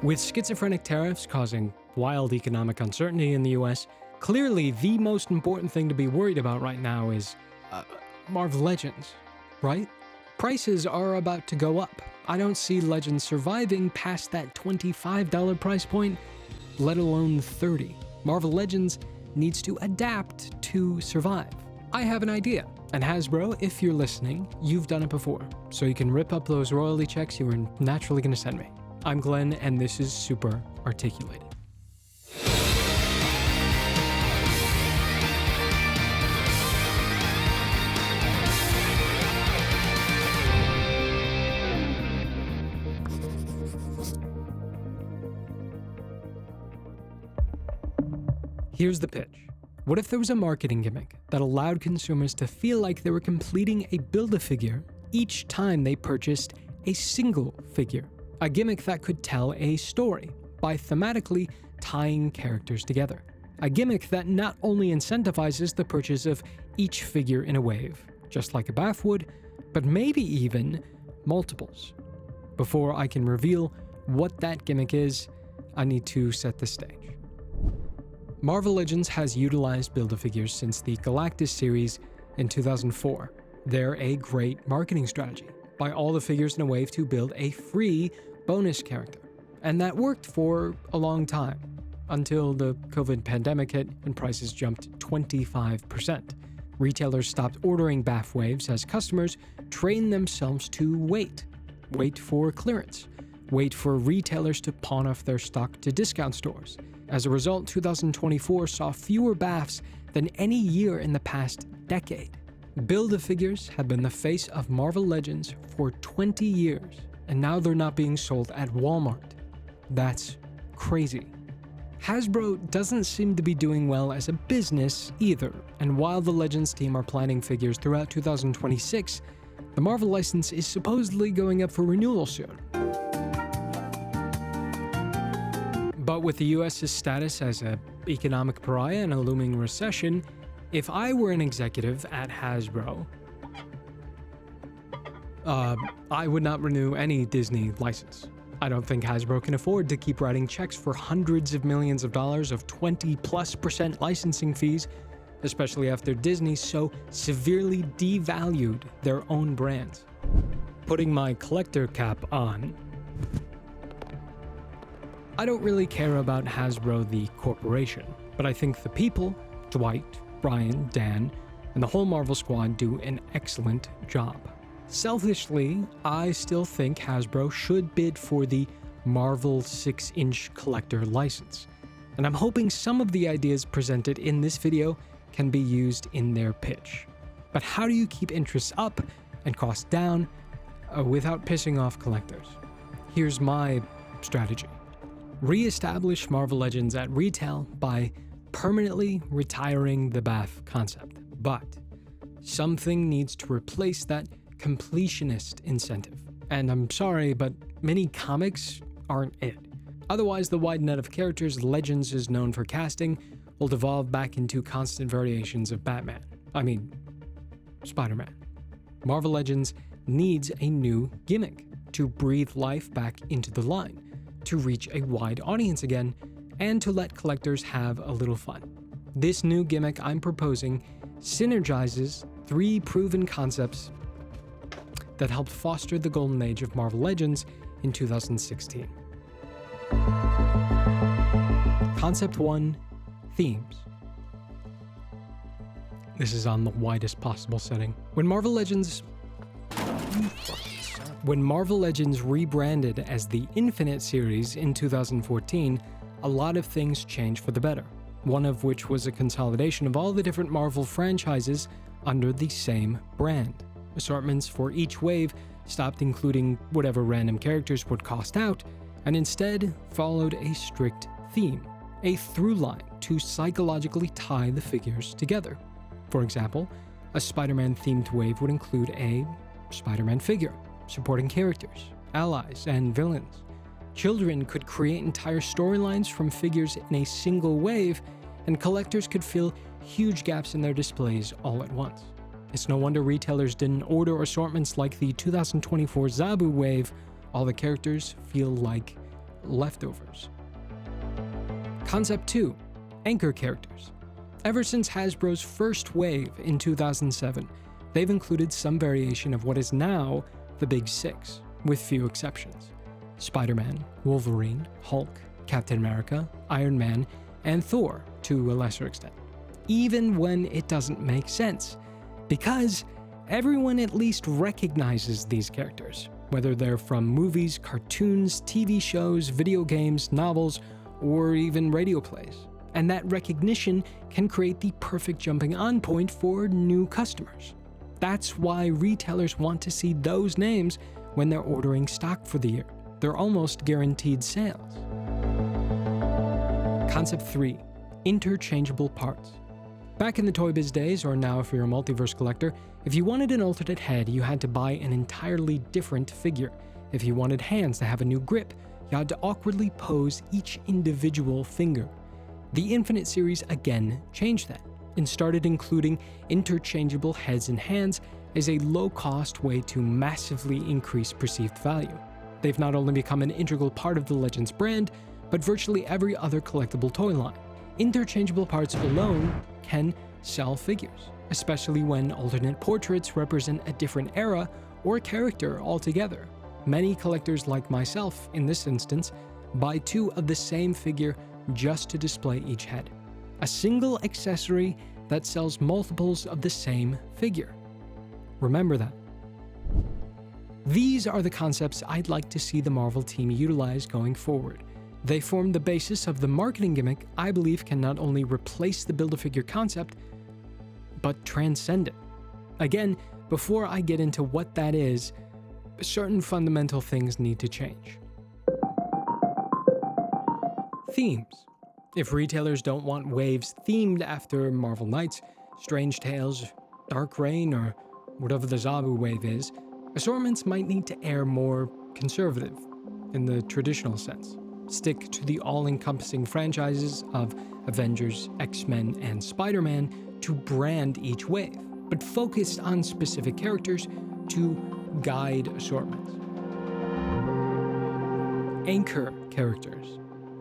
With schizophrenic tariffs causing wild economic uncertainty in the US, clearly the most important thing to be worried about right now is Marvel Legends, right? Prices are about to go up. I don't see Legends surviving past that $25 price point, let alone $30. Marvel Legends needs to adapt to survive. I have an idea, and Hasbro, if you're listening, you've done it before, so you can rip up those royalty checks you were naturally going to send me. I'm Glen, and this is Super Articulated. Here's the pitch. What if there was a marketing gimmick that allowed consumers to feel like they were completing a Build-A-Figure each time they purchased a single figure? A gimmick that could tell a story by thematically tying characters together. A gimmick that not only incentivizes the purchase of each figure in a wave, just like a BAF would, but maybe even multiples. Before I can reveal what that gimmick is, I need to set the stage. Marvel Legends has utilized Build-A-Figures since the Galactus series in 2004. They're a great marketing strategy. Buy all the figures in a wave to build a free bonus character. And that worked for a long time, until the COVID pandemic hit and prices jumped 25%. Retailers stopped ordering BAF waves as customers trained themselves to wait for clearance, wait for retailers to pawn off their stock to discount stores. As a result, 2024 saw fewer BAFs than any year in the past decade. Build-A-Figures have been the face of Marvel Legends for 20 years, and now they're not being sold at Walmart. That's crazy. Hasbro doesn't seem to be doing well as a business either, and while the Legends team are planning figures throughout 2026, the Marvel license is supposedly going up for renewal soon. But with the US's status as an economic pariah and a looming recession, if I were an executive at Hasbro, I would not renew any Disney license. I don't think Hasbro can afford to keep writing checks for hundreds of millions of dollars of 20+% licensing fees, especially after Disney so severely devalued their own brands. Putting my collector cap on, I don't really care about Hasbro the corporation, but I think the people, Dwight, Brian, Dan, and the whole Marvel squad do an excellent job. Selfishly, I still think Hasbro should bid for the Marvel 6-inch collector license, and I'm hoping some of the ideas presented in this video can be used in their pitch. But how do you keep interest up and costs down without pissing off collectors? Here's my strategy. Re-establish Marvel Legends at retail by permanently retiring the BAF concept. But something needs to replace that completionist incentive. And I'm sorry, but mini comics aren't it. Otherwise, the wide net of characters Legends is known for casting will devolve back into constant variations of Batman. Spider-Man. Marvel Legends needs a new gimmick to breathe life back into the line, to reach a wide audience again, and to let collectors have a little fun. This new gimmick I'm proposing synergizes 3 proven concepts that helped foster the golden age of Marvel Legends in 2016. Concept 1, themes. This is on the widest possible setting. When Marvel Legends rebranded as the Infinite series in 2014, a lot of things changed for the better, one of which was a consolidation of all the different Marvel franchises under the same brand. Assortments for each wave stopped including whatever random characters would cost out, and instead followed a strict theme, a through line to psychologically tie the figures together. For example, a Spider-Man themed wave would include a Spider-Man figure, supporting characters, allies, and villains. Children could create entire storylines from figures in a single wave, and collectors could fill huge gaps in their displays all at once. It's no wonder retailers didn't order assortments like the 2024 Zabu wave. All the characters feel like leftovers. Concept 2. Anchor characters. Ever since Hasbro's first wave in 2007, they've included some variation of what is now the Big Six, with few exceptions. Spider-Man, Wolverine, Hulk, Captain America, Iron Man, and Thor to a lesser extent. Even when it doesn't make sense, because everyone at least recognizes these characters, whether they're from movies, cartoons, TV shows, video games, novels, or even radio plays. And that recognition can create the perfect jumping on point for new customers. That's why retailers want to see those names when they're ordering stock for the year. They're almost guaranteed sales. Concept 3. Interchangeable parts. Back in the Toy Biz days, or now if you're a multiverse collector, if you wanted an alternate head, you had to buy an entirely different figure. If you wanted hands to have a new grip, you had to awkwardly pose each individual finger. The Infinite series again changed that, and started including interchangeable heads and hands as a low-cost way to massively increase perceived value. They've not only become an integral part of the Legends brand, but virtually every other collectible toy line. Interchangeable parts alone can sell figures, especially when alternate portraits represent a different era or character altogether. Many collectors like myself, in this instance, buy two of the same figure just to display each head. A single accessory that sells multiples of the same figure. Remember that. These are the concepts I'd like to see the Marvel team utilize going forward. They form the basis of the marketing gimmick I believe can not only replace the Build-A-Figure concept, but transcend it. Again, before I get into what that is, certain fundamental things need to change. Themes. If retailers don't want waves themed after Marvel Knights, Strange Tales, Dark Reign, or whatever the Zabu wave is, assortments might need to err more conservative, in the traditional sense. Stick to the all-encompassing franchises of Avengers, X-Men, and Spider-Man to brand each wave, but focus on specific characters to guide assortments. Anchor characters.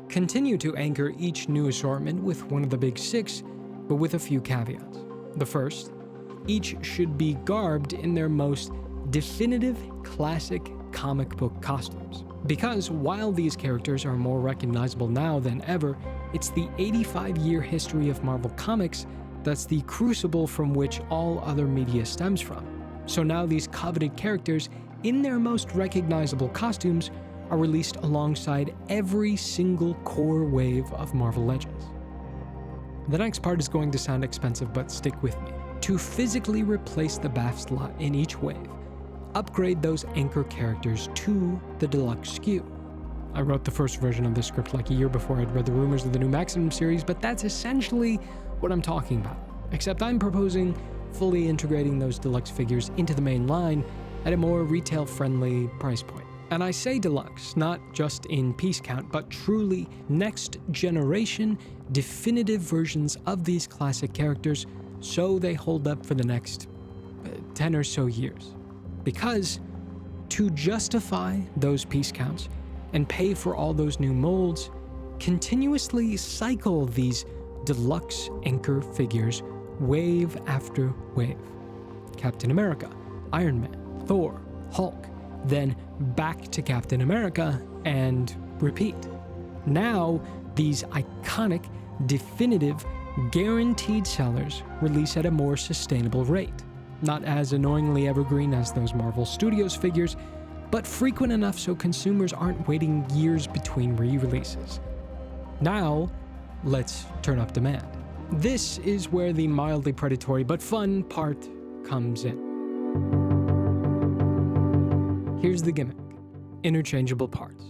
Continue to anchor each new assortment with one of the Big Six, but with a few caveats. The first, each should be garbed in their most definitive classic comic book costumes. Because while these characters are more recognizable now than ever, it's the 85-year history of Marvel Comics that's the crucible from which all other media stems from. So now these coveted characters, in their most recognizable costumes, are released alongside every single core wave of Marvel Legends. The next part is going to sound expensive, but stick with me. To physically replace the BAF slot in each wave, upgrade those anchor characters to the deluxe SKU. I wrote the first version of this script like a year before I'd read the rumors of the new Maximum series, but that's essentially what I'm talking about. Except I'm proposing fully integrating those deluxe figures into the main line at a more retail-friendly price point. And I say deluxe, not just in piece count, but truly next generation, definitive versions of these classic characters so they hold up for the next 10 or so years. Because to justify those piece counts and pay for all those new molds, continuously cycle these deluxe anchor figures wave after wave. Captain America, Iron Man, Thor, Hulk, then back to Captain America and repeat. Now, these iconic, definitive, guaranteed sellers release at a more sustainable rate. Not as annoyingly evergreen as those Marvel Studios figures, but frequent enough so consumers aren't waiting years between re-releases. Now, let's turn up demand. This is where the mildly predatory but fun part comes in. Here's the gimmick. Interchangeable parts.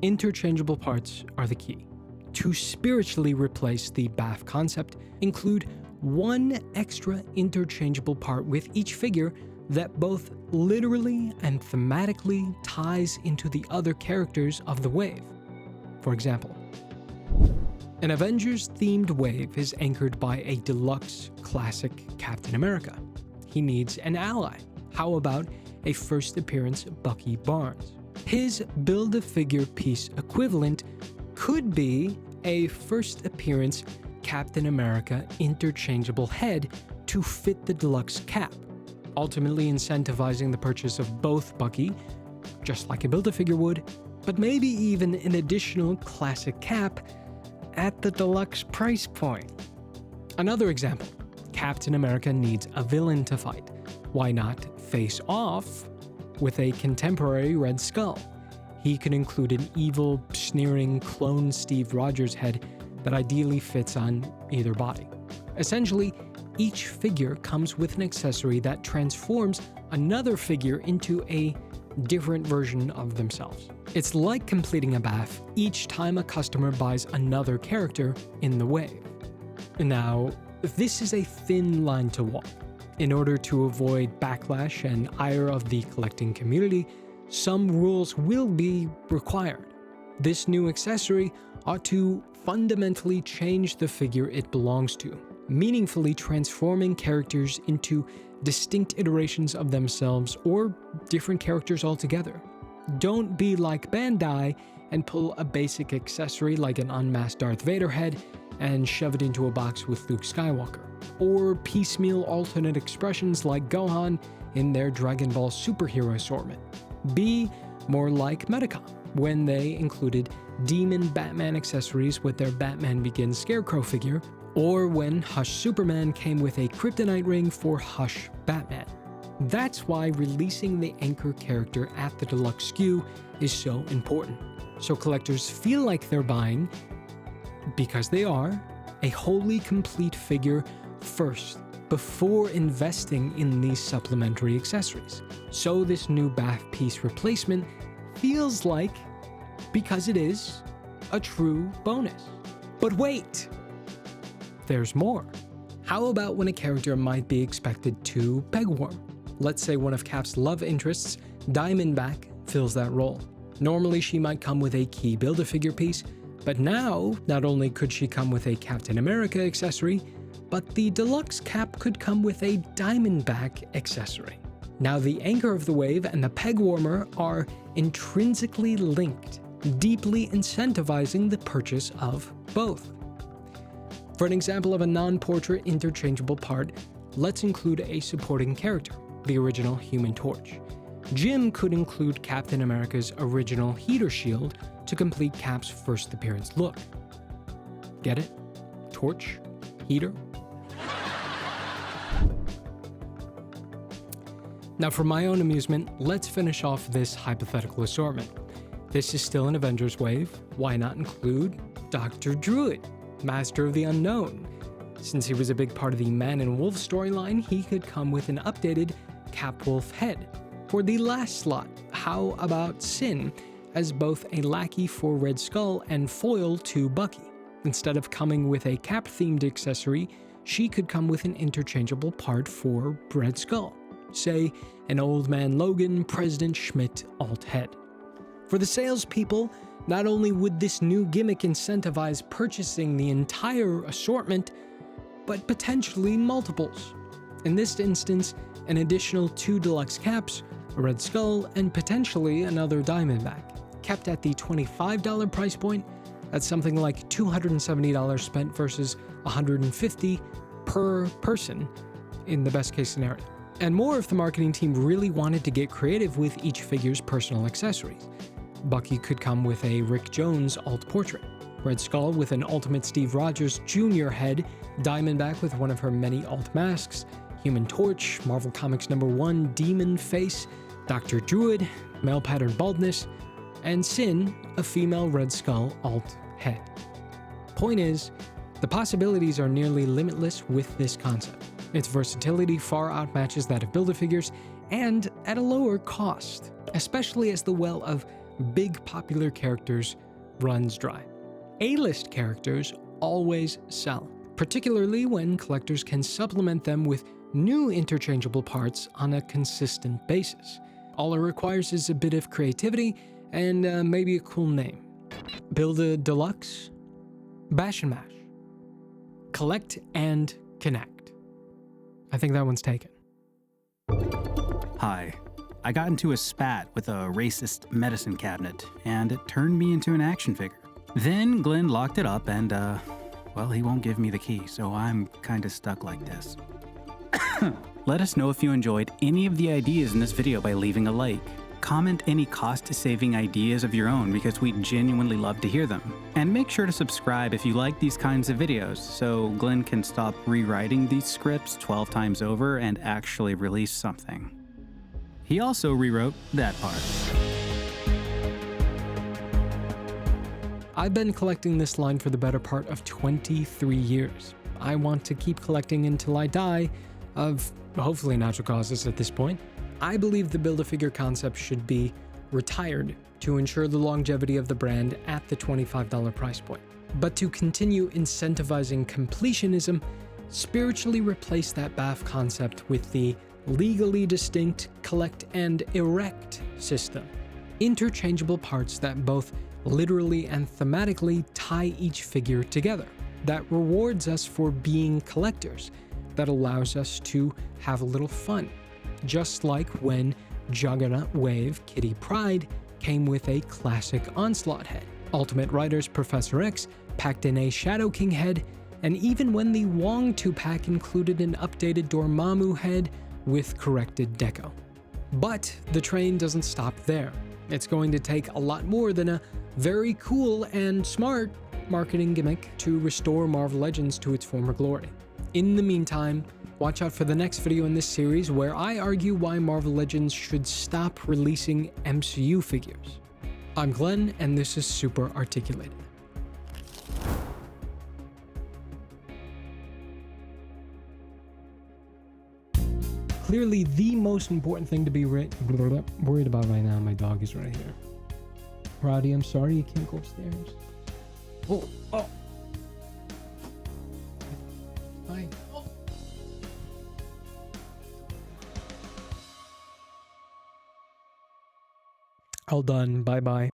Interchangeable parts are the key. To spiritually replace the BAF concept, include one extra interchangeable part with each figure that both literally and thematically ties into the other characters of the wave. For example, an Avengers-themed wave is anchored by a deluxe classic Captain America. He needs an ally. How about a first appearance Bucky Barnes? His Build-A-Figure piece equivalent could be a first appearance Captain America interchangeable head to fit the deluxe cap, ultimately incentivizing the purchase of both Bucky, just like a Build-A-Figure would, but maybe even an additional classic cap at the deluxe price point. Another example, Captain America needs a villain to fight. Why not face off with a contemporary Red Skull? He could include an evil, sneering clone Steve Rogers head that ideally fits on either body. Essentially, each figure comes with an accessory that transforms another figure into a different version of themselves. It's like completing a BAF each time a customer buys another character in the wave. Now, this is a thin line to walk. In order to avoid backlash and ire of the collecting community, some rules will be required. This new accessory ought to fundamentally change the figure it belongs to, meaningfully transforming characters into distinct iterations of themselves or different characters altogether. Don't be like Bandai and pull a basic accessory like an unmasked Darth Vader head and shove it into a box with Luke Skywalker, or piecemeal alternate expressions like Gohan in their Dragon Ball superhero assortment. Be more like Medicom, when they included Demon Batman accessories with their Batman Begins Scarecrow figure, or when Hush Superman came with a kryptonite ring for Hush Batman. That's why releasing the anchor character at the deluxe SKU is so important, so collectors feel like they're buying, because they are, a wholly complete figure first, before investing in these supplementary accessories. So this new BAF piece replacement feels like, because it is, a true bonus. But wait! There's more. How about when a character might be expected to pegwarm? Let's say one of Cap's love interests, Diamondback, fills that role. Normally she might come with a key Build-A-Figure piece, but now, not only could she come with a Captain America accessory, but the deluxe cap could come with a Diamondback accessory. Now the anchor of the wave and the Pegwarmer are intrinsically linked, deeply incentivizing the purchase of both. For an example of a non-portrait interchangeable part, let's include a supporting character, the original Human Torch. Jim could include Captain America's original heater shield to complete Cap's first appearance look. Get it? Torch? Heater? Now for my own amusement, let's finish off this hypothetical assortment. This is still an Avengers wave, why not include Dr. Druid, Master of the Unknown? Since he was a big part of the Man and Wolf storyline, he could come with an updated Capwolf head. For the last slot, how about Sin, as both a lackey for Red Skull and foil to Bucky? Instead of coming with a Cap-themed accessory, she could come with an interchangeable part for Red Skull. Say, an Old Man Logan President Schmidt alt head. For the salespeople, not only would this new gimmick incentivize purchasing the entire assortment, but potentially multiples. In this instance, an additional 2 deluxe caps, a Red Skull, and potentially another Diamondback. Kept at the $25 price point, that's something like $270 spent versus $150 per person in the best case scenario. And more if the marketing team really wanted to get creative with each figure's personal accessories. Bucky could come with a Rick Jones alt portrait, Red Skull with an Ultimate Steve Rogers Jr. head, Diamondback with one of her many alt masks, Human Torch, Marvel Comics #1 demon face, Dr. Druid, male pattern baldness, and Sin, a female Red Skull alt head. Point is, the possibilities are nearly limitless with this concept. Its versatility far outmatches that of Build-A-Figures, and at a lower cost, especially as the well of big popular characters runs dry. A-list characters always sell, particularly when collectors can supplement them with new interchangeable parts on a consistent basis. All it requires is a bit of creativity and maybe a cool name. Build-A-Deluxe? Bash and Mash. Collect and Connect. I think that one's taken. Hi, I got into a spat with a racist medicine cabinet, and it turned me into an action figure. Then Glen locked it up and, well, he won't give me the key, so I'm kinda stuck like this. Let us know if you enjoyed any of the ideas in this video by leaving a like. Comment any cost-saving ideas of your own because we genuinely love to hear them. And make sure to subscribe if you like these kinds of videos so Glen can stop rewriting these scripts 12 times over and actually release something. He also rewrote that part. I've been collecting this line for the better part of 23 years. I want to keep collecting until I die, of hopefully natural causes at this point. I believe the Build-A-Figure concept should be retired to ensure the longevity of the brand at the $25 price point. But to continue incentivizing completionism, spiritually replace that BAF concept with the legally distinct collect and erect system. Interchangeable parts that both literally and thematically tie each figure together. That rewards us for being collectors. That allows us to have a little fun. Just like when Juggernaut Wave Kitty Pryde came with a classic Onslaught head. Ultimate Riders Professor X packed in a Shadow King head, and even when the Wong 2-pack included an updated Dormammu head with corrected deco. But the train doesn't stop there. It's going to take a lot more than a very cool and smart marketing gimmick to restore Marvel Legends to its former glory. In the meantime, watch out for the next video in this series where I argue why Marvel Legends should stop releasing MCU figures. I'm Glen, and this is Super Articulated. Clearly, the most important thing to be worried about right now, my dog is right here. Roddy, I'm sorry you can't go upstairs. Oh. Hi. All done. Bye-bye.